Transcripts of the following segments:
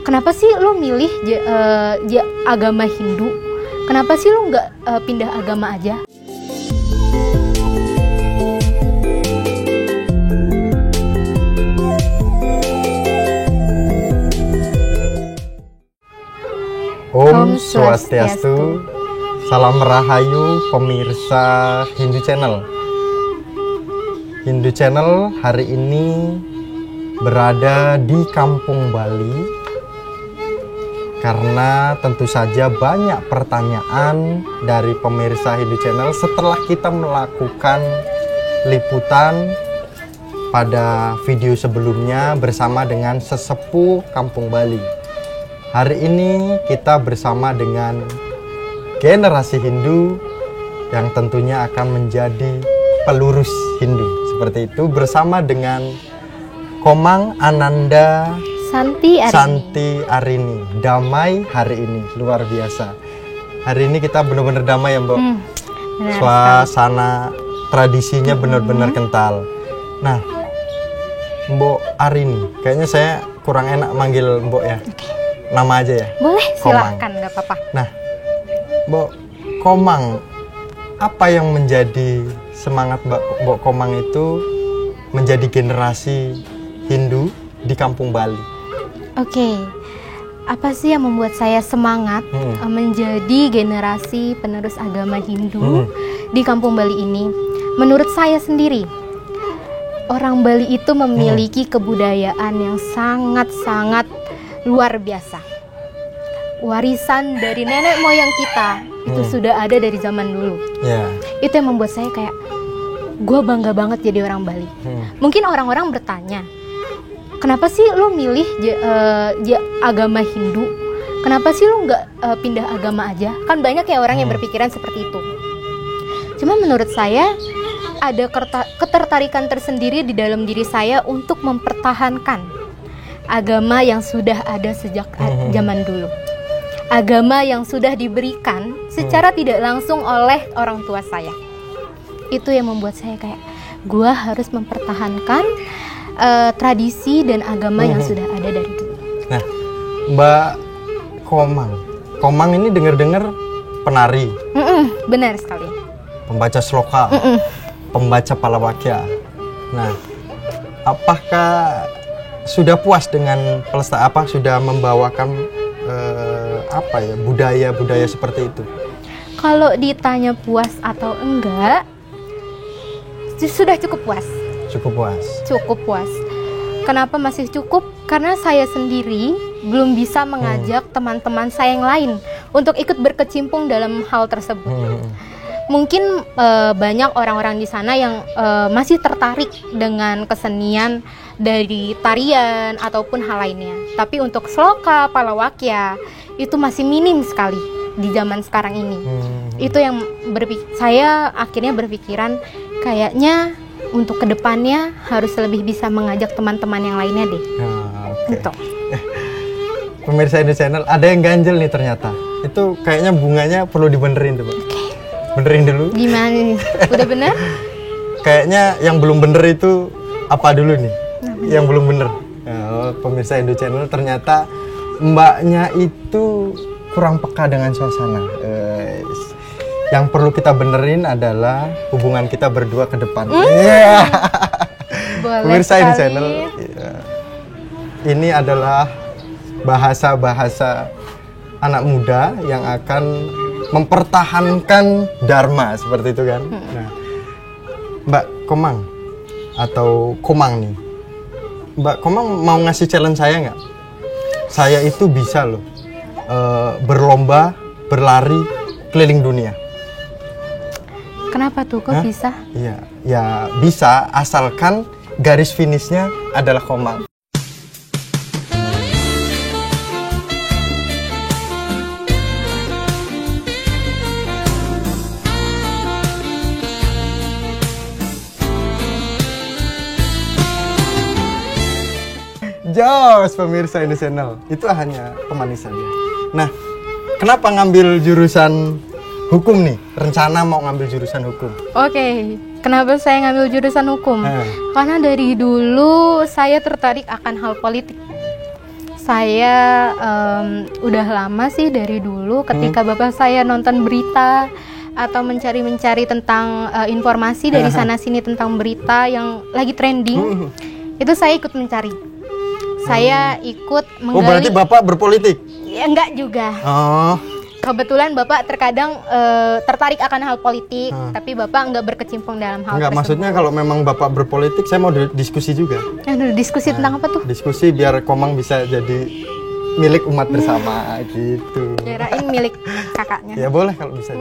kenapa sih lu milih agama Hindu? Kenapa sih lu nggak pindah agama aja? Om Swastiastu, salam rahayu pemirsa Hindu Channel. Hindu Channel hari ini berada di Kampung Bali karena tentu saja banyak pertanyaan dari pemirsa Hindu Channel setelah kita melakukan liputan pada video sebelumnya bersama dengan sesepuh Kampung Bali. Hari ini kita bersama dengan generasi Hindu yang tentunya akan menjadi pelurus Hindu seperti itu, bersama dengan Komang Ananda Santi Arini. Damai hari ini luar biasa. Hari ini kita benar-benar damai ya, Mbok. Suasana tradisinya benar-benar kental. Nah, Mbok Arini, kayaknya saya kurang enak manggil Mbok ya. Nama aja ya? Boleh, silakan, nggak apa-apa. Nah, Mbok Komang, apa yang menjadi semangat Mbok Komang itu menjadi generasi Hindu di Kampung Bali? Oke, apa sih yang membuat saya semangat menjadi generasi penerus agama Hindu di Kampung Bali ini? Menurut saya sendiri, orang Bali itu memiliki kebudayaan yang sangat-sangat luar biasa. Warisan dari nenek moyang kita itu sudah ada dari zaman dulu. Itu yang membuat saya kayak, gue bangga banget jadi orang Bali. Mungkin orang-orang bertanya, kenapa sih lo milih agama Hindu? Kenapa sih lo nggak pindah agama aja? Kan banyak ya orang yang berpikiran seperti itu. Cuma menurut saya ada ketertarikan tersendiri di dalam diri saya untuk mempertahankan agama yang sudah ada sejak zaman dulu. Agama yang sudah diberikan secara tidak langsung oleh orang tua saya. Itu yang membuat saya kayak, gue harus mempertahankan tradisi dan agama yang sudah ada dari dulu. Nah, Mbak Komang ini dengar-dengar penari. Benar sekali. Pembaca sloka, pembaca palawakya. Nah, apakah sudah puas dengan sudah membawakan budaya seperti itu? Kalau ditanya puas atau enggak, sudah cukup puas. Cukup puas. Kenapa masih cukup? Karena saya sendiri belum bisa mengajak teman-teman saya yang lain untuk ikut berkecimpung dalam hal tersebut. Mungkin banyak orang-orang di sana yang masih tertarik dengan kesenian dari tarian ataupun hal lainnya. Tapi untuk sloka, palawakya itu masih minim sekali di zaman sekarang ini. Itu yang saya akhirnya berpikiran, kayaknya untuk kedepannya harus lebih bisa mengajak teman-teman yang lainnya deh. Gitu. Pemirsa Hindu Channel, ada yang ganjel nih ternyata. Itu kayaknya bunganya perlu dibenerin tuh, Pak. Benerin dulu. Gimana nih? Udah bener? Kayaknya yang belum bener itu apa dulu nih? Yang belum bener. Pemirsa Hindu Channel, ternyata mbaknya itu kurang peka dengan suasana. Yang perlu kita benerin adalah hubungan kita berdua ke depan. Pemirsa Hindu Channel, ini adalah bahasa-bahasa anak muda yang akan mempertahankan dharma seperti itu kan. Nah, Mbak Komang atau Komang nih, Mbak Komang mau ngasih challenge saya nggak? Saya itu bisa loh berlomba berlari keliling dunia. Kenapa tuh kok bisa? Iya, ya bisa asalkan garis finishnya adalah Komang. Jos, pemirsa Hindu Channel, itu hanya pemanis saja. Nah, kenapa ngambil jurusan hukum nih? Rencana mau ngambil jurusan hukum. Oke, kenapa saya ngambil jurusan hukum? Karena dari dulu saya tertarik akan hal politik. saya udah lama sih dari dulu ketika bapak saya nonton berita atau mencari tentang informasi dari sana-sini tentang berita yang lagi trending, itu saya ikut mencari. Saya ikut menggali. Oh, berarti Bapak berpolitik? Ya, enggak juga. Oh. Kebetulan Bapak terkadang tertarik akan hal politik, tapi Bapak enggak berkecimpung dalam hal Enggak, tersebut. maksudnya kalau memang Bapak berpolitik, saya mau diskusi juga. Diskusi tentang apa tuh? Diskusi biar Komang bisa jadi milik umat bersama gitu. Kirain milik kakaknya. Ya boleh kalau bisa.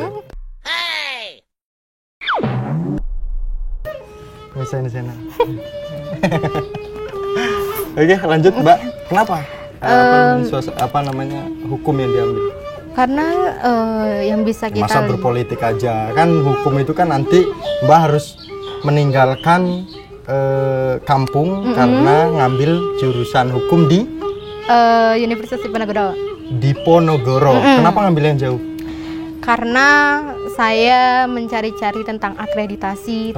Bisa di sana. Oke, lanjut Mbak. Kenapa? Apa namanya hukum yang diambil? Karena yang bisa kita masa berpolitik aja kan, hukum itu kan nanti Mbak harus meninggalkan kampung karena ngambil jurusan hukum di Universitas Diponegoro. Diponegoro. Kenapa ngambil yang jauh? Karena saya mencari-cari tentang akreditasi,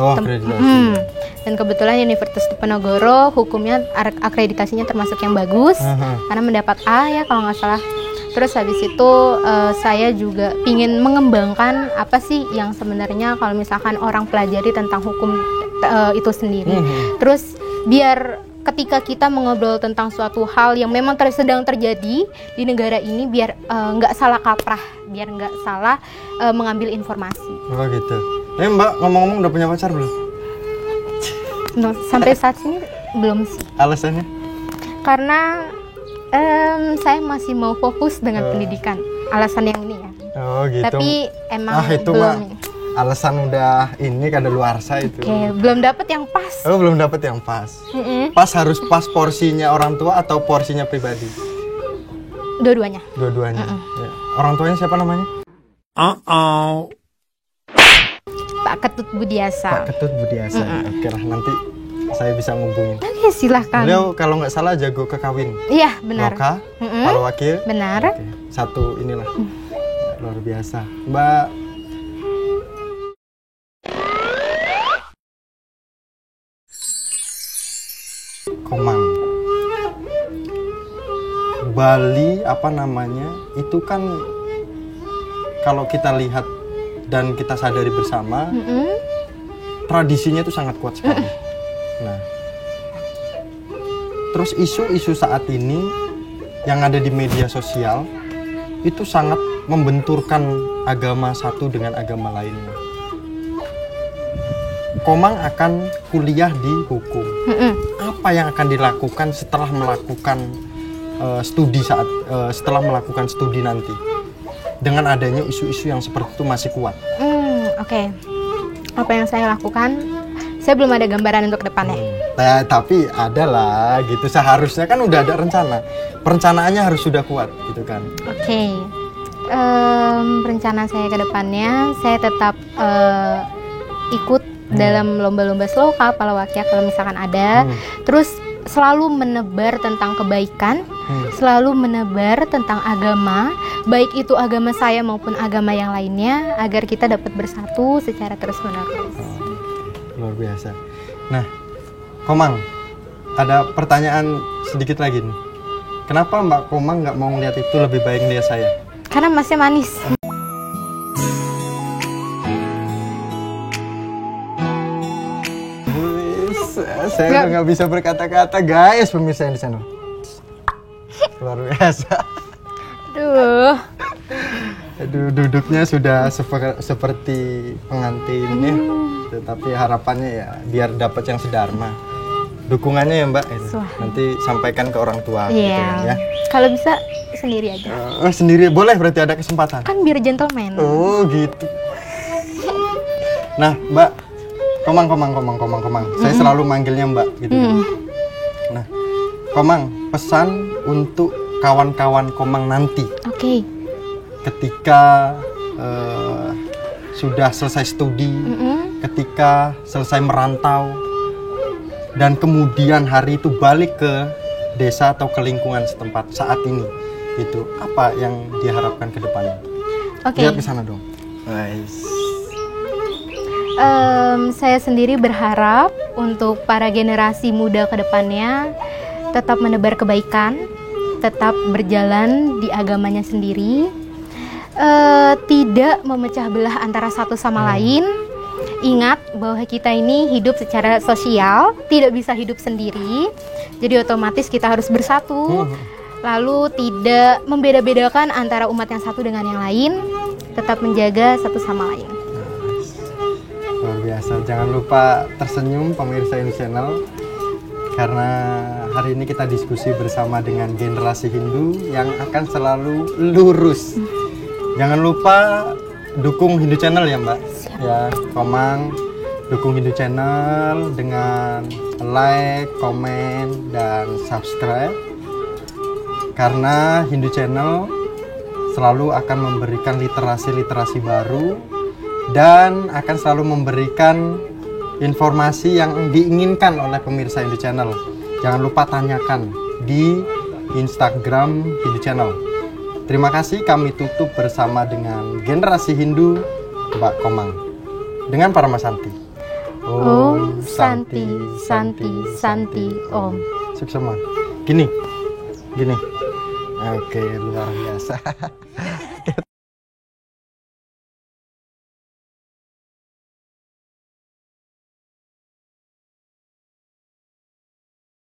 dan kebetulan Universitas Diponegoro hukumnya akreditasinya termasuk yang bagus, karena mendapat A ya kalau nggak salah. Terus habis itu saya juga ingin mengembangkan apa sih yang sebenarnya kalau misalkan orang pelajari tentang hukum itu sendiri. Terus biar ketika kita mengobrol tentang suatu hal yang memang sedang terjadi di negara ini, biar nggak salah kaprah, biar nggak salah mengambil informasi. Oh gitu. Mbak ngomong-ngomong udah punya pacar belum? Sampai saat ini belum sih. Alasannya? Karena saya masih mau fokus dengan pendidikan. Alasan yang ini ya. Oh gitu. Tapi emang itu belum. Alasan udah ini kadaluarsa itu. Oke, belum dapat yang pas. Oh, belum dapat yang pas. Pas harus pas porsinya orang tua atau porsinya pribadi? Dua-duanya. Dua-duanya. Ya. Orang tuanya siapa namanya? Pak Ketut Budiasa. Pak Ketut Budiasa. Oke lah, nanti saya bisa ngubungin. Oke, silahkan. Beliau kalau nggak salah jago ke kawin. Iya, benar. Loka, Palu Wakil. Benar. Oke. Satu inilah. Luar biasa. Mbak Komang, Bali apa namanya itu kan kalau kita lihat dan kita sadari bersama, tradisinya itu sangat kuat sekali. Nah, terus isu-isu saat ini yang ada di media sosial itu sangat membenturkan agama satu dengan agama lainnya. Komang akan kuliah di hukum. Apa yang akan dilakukan setelah melakukan setelah melakukan studi nanti? Dengan adanya isu-isu yang seperti itu masih kuat. Oke. Apa yang saya lakukan? Saya belum ada gambaran untuk depannya. Nah, tapi ada lah gitu. Seharusnya kan udah ada rencana. Perencanaannya harus sudah kuat gitu kan. Oke. Rencana saya ke depannya, saya tetap ikut dalam lomba-lomba sloka, palawakya kalau misalkan ada. Terus selalu menebar tentang kebaikan, selalu menebar tentang agama, baik itu agama saya maupun agama yang lainnya, agar kita dapat bersatu secara terus-menerus. Luar biasa. Nah, Komang, ada pertanyaan sedikit lagi nih. Kenapa Mbak Komang nggak mau ngeliat itu, lebih baik ngeliat saya? Karena masnya manis. Saya nggak bisa berkata-kata, guys, pemirsa yang di sana. Luar biasa. Aduh, duduknya sudah seperti pengantinnya, tetapi harapannya ya biar dapat yang sedharma. Dukungannya ya Mbak, nanti sampaikan ke orang tua. Gitu ya. Kalau bisa sendiri aja. Sendiri boleh, berarti ada kesempatan. Kan biar gentleman. Oh gitu. Nah Mbak, Komang. Saya selalu manggilnya Mbak gitu. Nah, Komang, pesan untuk kawan-kawan Komang nanti. Oke. Ketika sudah selesai studi, ketika selesai merantau, dan kemudian hari itu balik ke desa atau ke lingkungan setempat saat ini, itu apa yang diharapkan ke depannya? Lihat ke sana dong. Nice. Saya sendiri berharap untuk para generasi muda ke depannya tetap menebar kebaikan, tetap berjalan di agamanya sendiri, tidak memecah belah antara satu sama lain. Ingat bahwa kita ini hidup secara sosial, tidak bisa hidup sendiri, jadi otomatis kita harus bersatu. Lalu tidak membeda-bedakan antara umat yang satu dengan yang lain, tetap menjaga satu sama lain. Luar biasa. Jangan lupa tersenyum pemirsa Hindu Channel, karena hari ini kita diskusi bersama dengan generasi Hindu yang akan selalu lurus. Jangan lupa dukung Hindu Channel ya Mbak. Siap. Ya, Komang dukung Hindu Channel dengan like, komen, dan subscribe. Karena Hindu Channel selalu akan memberikan literasi-literasi baru dan akan selalu memberikan informasi yang diinginkan oleh pemirsa Hindu Channel. Jangan lupa tanyakan di Instagram Hindu Channel. Terima kasih, kami tutup bersama dengan generasi Hindu Mbak Komang dengan Paramasanti. Om Santi Santi Santi Om. Sip semua. Gini. Oke, luar biasa.